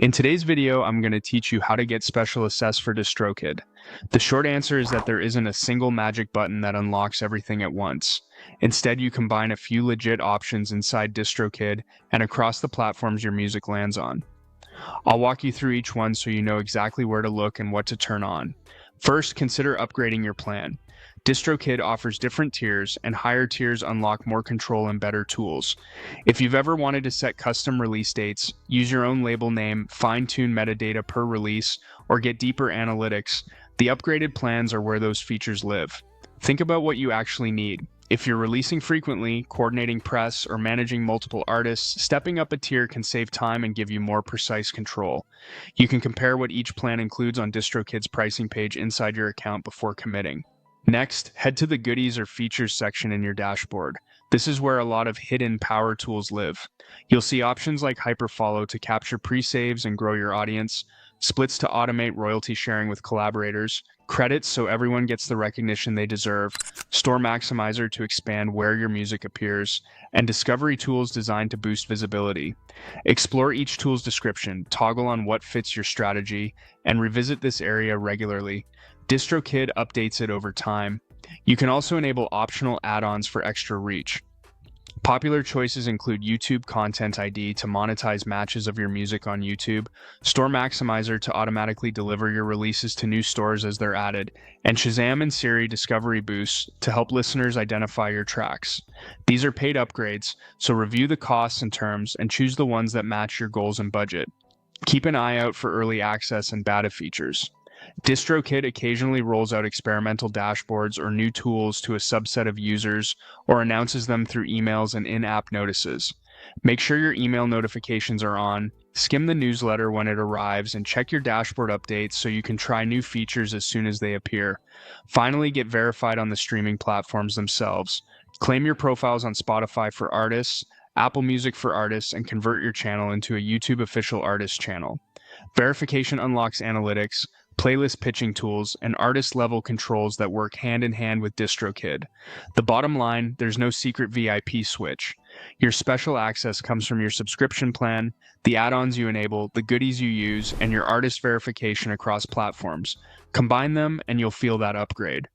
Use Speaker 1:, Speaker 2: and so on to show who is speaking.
Speaker 1: In today's video, I'm going to teach you how to get Special Access for Distrokid. The short answer is that there isn't a single magic button that unlocks everything at once. Instead, you combine a few legit options inside Distrokid and across the platforms your music lands on. I'll walk you through each one so you know exactly where to look and what to turn on. First, consider upgrading your plan. DistroKid offers different tiers, and higher tiers unlock more control and better tools. If you've ever wanted to set custom release dates, use your own label name, fine-tune metadata per release, or get deeper analytics, the upgraded plans are where those features live. Think about what you actually need. If you're releasing frequently, coordinating press, or managing multiple artists, stepping up a tier can save time and give you more precise control. You can compare what each plan includes on DistroKid's pricing page inside your account before committing. Next, head to the Goodies or Features section in your dashboard. This is where a lot of hidden power tools live. You'll see options like Hyperfollow to capture pre-saves and grow your audience, splits to automate royalty sharing with collaborators, credits so everyone gets the recognition they deserve, Store Maximizer to expand where your music appears, and discovery tools designed to boost visibility. Explore each tool's description, toggle on what fits your strategy, and revisit this area regularly. DistroKid updates it over time. You can also enable optional add-ons for extra reach. Popular choices include YouTube Content ID to monetize matches of your music on YouTube, Store Maximizer to automatically deliver your releases to new stores as they're added, and Shazam and Siri discovery boosts to help listeners identify your tracks. These are paid upgrades, so review the costs and terms and choose the ones that match your goals and budget. Keep an eye out for early access and beta features. DistroKid occasionally rolls out experimental dashboards or new tools to a subset of users or announces them through emails and in-app notices. Make sure your email notifications are on, skim the newsletter when it arrives, and check your dashboard updates so you can try new features as soon as they appear. Finally, get verified on the streaming platforms themselves. Claim your profiles on Spotify for artists, Apple Music for artists, and convert your channel into a YouTube official artist channel. Verification unlocks analytics, playlist pitching tools, and artist-level controls that work hand-in-hand with DistroKid. The bottom line, there's no secret VIP switch. Your special access comes from your subscription plan, the add-ons you enable, the goodies you use, and your artist verification across platforms. Combine them, and you'll feel that upgrade.